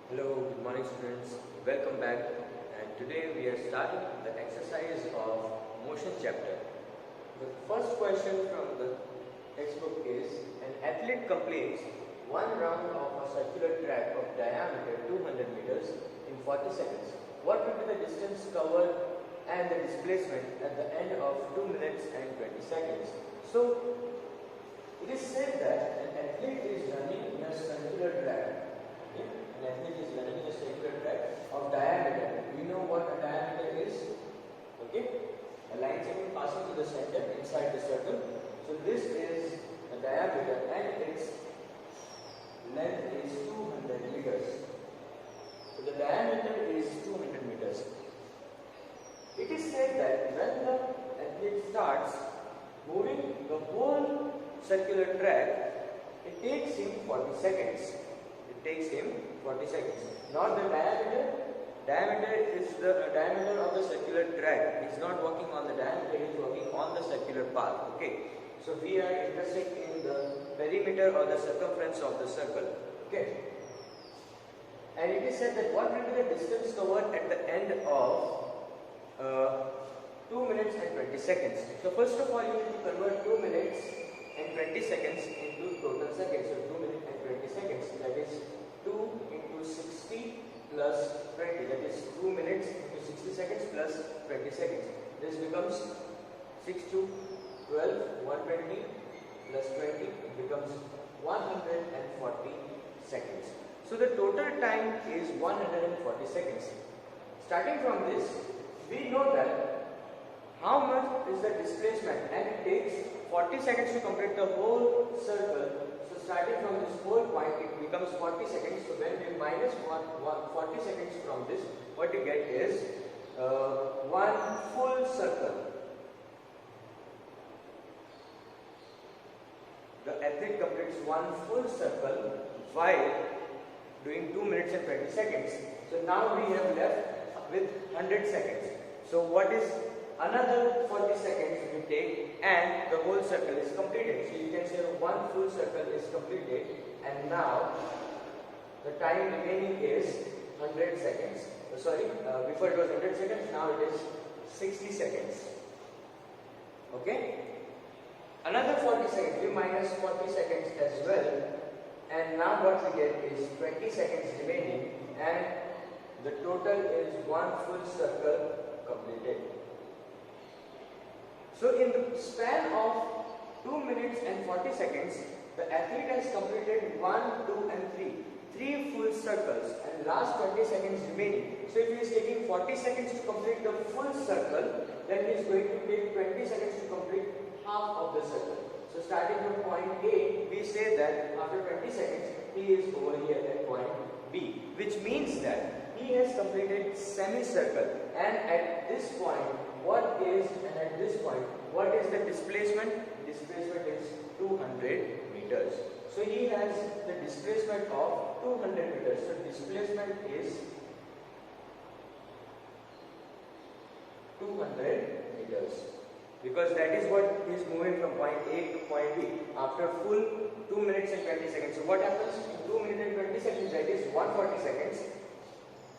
Hello, good morning students. Welcome back. And today we are starting the exercise of motion chapter. The first question from the textbook is: an athlete completes one round of a circular track of diameter 200 meters in 40 seconds. What will be the distance covered and the displacement at the end of 2 minutes and 20 seconds? So it is said that an athlete is running in a circular track. Okay? An athlete is running in a circular track of diameter. We know what a diameter is. Okay? A line segment passing to the center inside the circle. So this is a diameter and its length is 200 meters. So the diameter is 200 meters. It is said that when the athlete starts moving the whole circular track, it takes him 40 seconds. It takes him 40 seconds. Now the diameter is the diameter of the circular track. He's not working on the diameter, he's working on the circular path. Okay. So we are interested in the perimeter or the circumference of the circle. Okay. And it is said that what will be the distance covered at the end of 2 minutes and 20 seconds. So first of all, you need to convert 2 minutes and 20 seconds into total seconds. So 2 minutes and 20 seconds, that is 2 into 60 plus 20, that is 2 minutes into 60 seconds plus 20 seconds. This becomes 6 to 12, 120 plus 20, it becomes 140 seconds. So the total time is 140 seconds. Starting from this, we know that how much is the displacement, and it takes 40 seconds to complete the whole circle. So starting from this whole point, it becomes 40 seconds. So when we minus 40 seconds from this, what you get is one full circle. The athlete completes one full circle while doing 2 minutes and 20 seconds. So now we have left with 100 seconds. So what is another 40 seconds we take and the whole circle is completed. So you can say one full circle is completed, and now the time remaining is 100 seconds. Before it was 100 seconds, now it is 60 seconds. Okay? Another 40 seconds, we minus 40 seconds as well, and now what we get is 20 seconds remaining, and the total is one full circle completed. So in the span of 2 minutes and 40 seconds, the athlete has completed 1, 2 and 3 full circles, and last 20 seconds remaining. So if he is taking 40 seconds to complete the full circle, then he is going to take 20 seconds to complete half of the circle. So starting from point A, we say that after 20 seconds, he is over here at point B, which means that he has completed semicircle, and at this point, what is the displacement? Displacement is 200 meters. So he has the displacement of 200 meters. So displacement is 200 meters. Because that is what is moving from point A to point B after full 2 minutes and 20 seconds. So what happens in 2 minutes and 20 seconds? That is 140 seconds.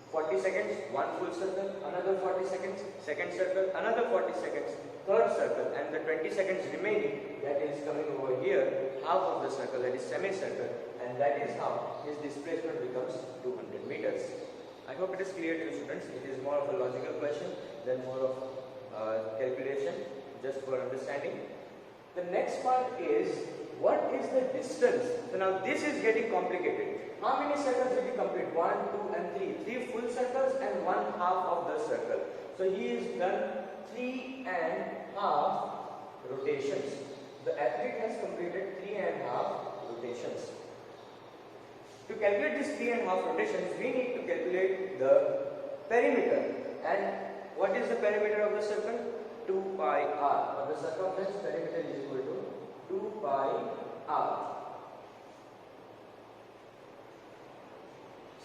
40 seconds, one full circle, another 40 seconds, second circle, another 40 seconds, third circle, and the 20 seconds remaining, that is coming over here, half of the circle, that is semicircle, and that is how his displacement becomes 200 meters. I hope it is clear to you students. It is more of a logical question than more of calculation, just for understanding. The next part is, what is the distance? So now this is getting complicated. How many circles did he complete? 1, 2 and 3. 3 full circles and 1 half of the circle. So he has done 3 and half rotations. The athlete has completed 3 and half rotations. To calculate this 3 and half rotations, we need to calculate the perimeter. And what is the perimeter of the circle? 2 pi r. Or the circumference perimeter is equal to 2 pi r.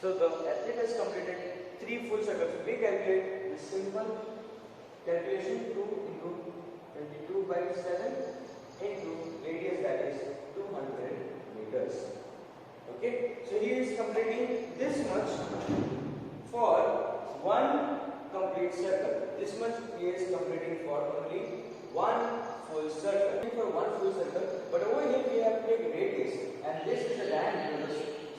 So the athlete has completed 3 full circles. We calculate this simple calculation: 2 into 22 by 7 into radius, that is 200 meters. Okay, so he is completing this much for one complete circle. This much he is completing for only one full circle. For one full circle, but over here we have to take radius, and this is the diameter.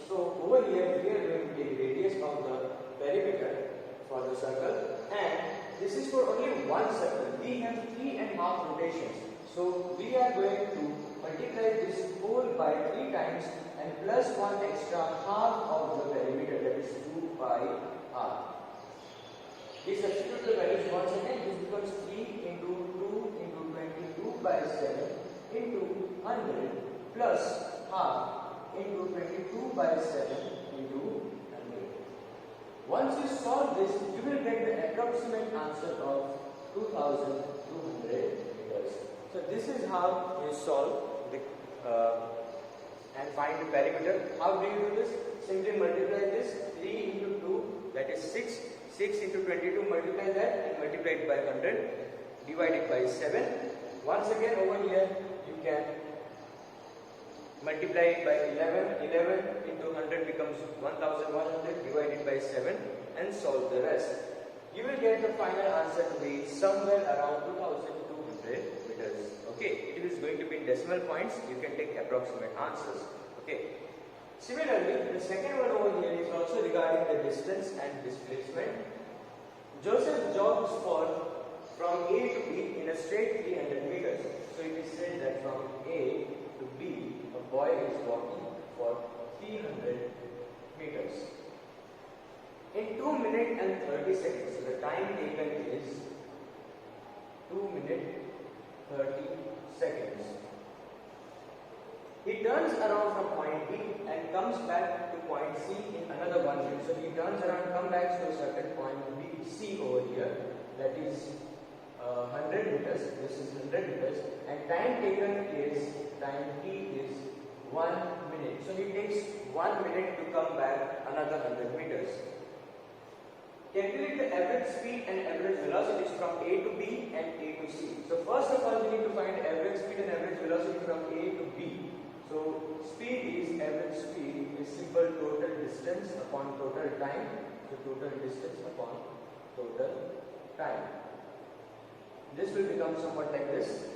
So over here we are going to take radius of the perimeter for the circle, and this is for only one circle. We have 3.5 rotations. So we are going to multiply this whole by 3 times and plus one extra half of the perimeter, that is 2 pi r. We substitute the values once again. This becomes 3 into 2 into 22 by 7 into 100 plus half into 22 by 7 into 100. Once you solve this, you will get the approximate answer of 2200 meters. So this is how you solve the and find the perimeter. How do you do this? Simply multiply this 3 into 2, that is 6. 6 into 22, multiply that and multiply it by 100, divide it by 7. Once again over here you can multiply it by 11. 11 into 100 becomes 1100, divide it by 7 and solve the rest. You will get the final answer to be somewhere around 2200 meters. Okay, it is going to be in decimal points. You can take approximate answers. Okay. Similarly, the second one over here is also regarding the distance and displacement. Joseph jogs from A to B in a straight 300 meters. So it is said that from A to B, a boy is walking for 300 meters. In 2 minutes and 30 seconds, so the time taken is 2 minutes 30 seconds. He turns around from point B and comes back to point C in another 1 minute. So he turns around, come back to a certain point B, C over here, that is 100 meters. This is 100 meters, and time taken is time T is 1 minute. So he takes 1 minute to come back another 100 meters. Calculate the average speed and average velocities from A to B and A to C. So first of all, we need to find average speed and average velocity from A to B. So speed is average speed is simple total distance upon total time. So total distance upon total time. This will become somewhat like this.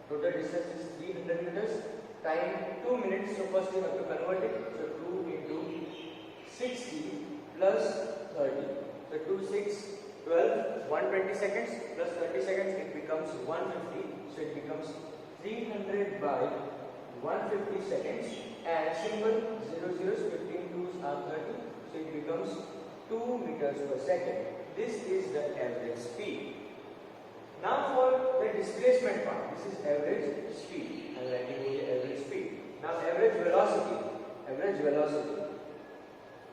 Total distance is 300 meters. Time 2 minutes. So first we have to convert it. So 2 into 60 plus 30. So 2, 6, 12, 120 seconds plus 30 seconds, it becomes 150. So it becomes 300 by 150 seconds, and symbol 0 zeros, 15 twos are 30. So it becomes 2 meters per second. This is the average speed. Now for the displacement part, this is average speed. I am writing here average speed. Now average velocity. Average velocity.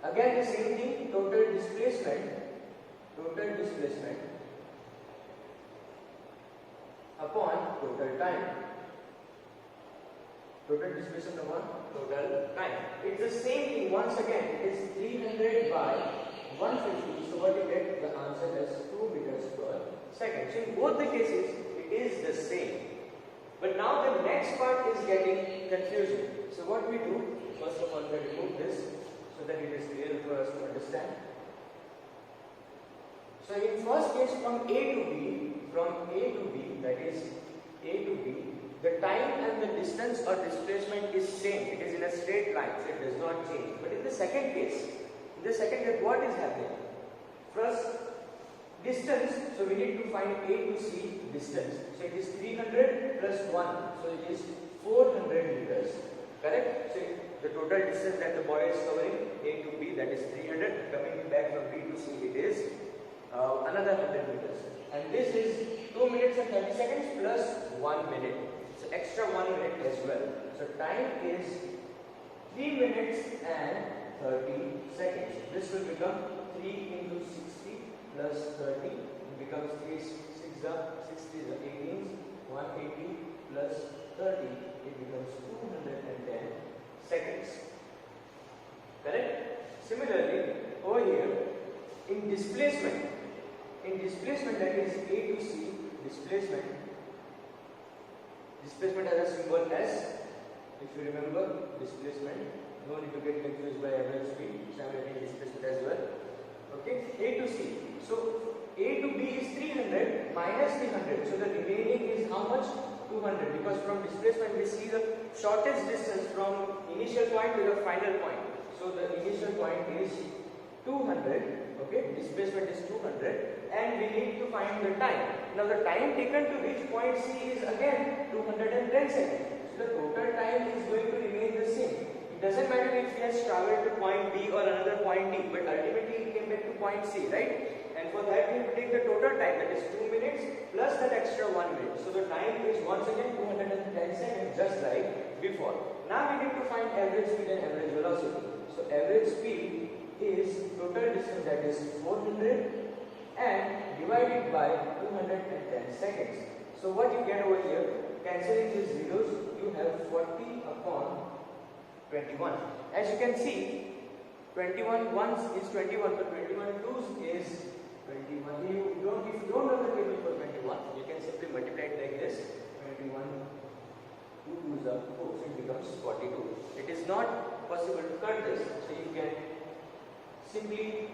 Again the same thing, total displacement upon total time. Total displacement upon total time. It's the same thing once again. It is 300 by 150. So what you get? The answer is 2 meters per second. So in both the cases, it is the same. But now the next part is getting confusing. So what we do? First of all, we remove this so that it is clear for us to understand. So in first case, from A to B, that is A to B, the time and the distance or displacement is same. It is in a straight line, so it does not change. But in the second case, what is happening? First, distance. So we need to find A to C distance. So it is 300 plus 1. So it is 400 meters. Correct? So the total distance that the boy is covering, A to B, that is 300. Coming back from B to C, it is another 100 meters. And this is 2 minutes and 30 seconds plus 1 minute. So extra 1 minute as well. So time is 3 minutes and 30 seconds. This will become 3 into 60 plus 30. It becomes 3 6 60 18, 180 plus 30. It becomes 210 seconds. Correct? Similarly, over here, in displacement that is A to C, displacement has a symbol S. If you remember, displacement, no need to by average speed. So I am writing displacement as well. Okay, A to C. So A to B is 300 minus 300. So the remaining is how much? 200, because from displacement we see the shortest distance from initial point to the final point. So the initial point is 200. Okay, displacement is 200, and we need to find the time. Now the time taken to reach point C is again 210 seconds. So the total time is going to remain the same. It doesn't matter if he has traveled to point B or another point D, but ultimately he came back to point C, right? And for that we will take the total time, that is 2 minutes plus that extra 1 minute. So the time is once again 210 seconds, just like before. Now we need to find average speed and average velocity. So average speed is total distance, that is 400, and divided by 210 seconds. So what you get over here, cancelling these zeros, you have 40 upon 21. As you can see, 21 ones is 21, but 21 twos is 21. If you don't know the table for 21, you can simply multiply it like this. 21 2 twos are 4, so it becomes 42. It is not possible to cut this, so you can simply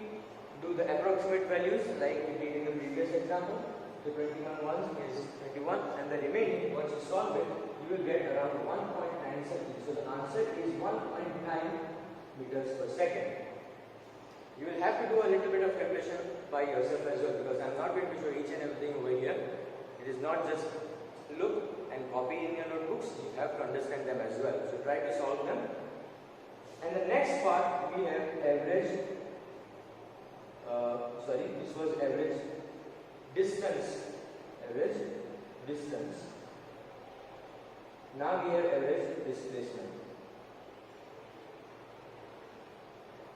do the approximate values like we did in the previous example. The 21 ones is 21, and the remaining, once you solve it, you will get around 1.9 seconds. So the answer is 1.9 meters per second. You will have to do a little bit of calculation by yourself as well, because I am not going to show each and everything over here. It is not just look and copy in your notebooks, you have to understand them as well. So try to solve them. And the next part we have average, this was average distance. Average distance. Now we have average displacement.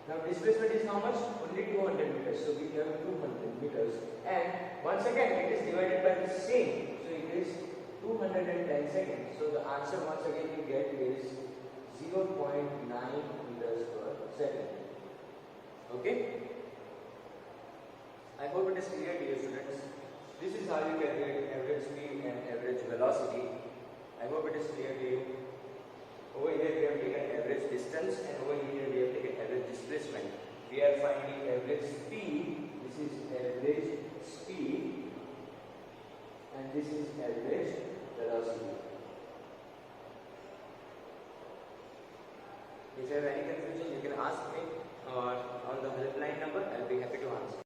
Now displacement is how much? Only 200 meters. So we have 200 meters. And once again it is divided by the same. So it is 210 seconds. So the answer once again you get is 0.9 meters per second. Okay? I hope it is clear to you, students. This is how you calculate average speed and average velocity. I hope it is clear to you. Over here we have taken average distance, and over here we have taken average displacement. We are finding average speed. This is average speed, and this is average velocity. If you have any confusion, you can ask me on the helpline number. I will be happy to answer.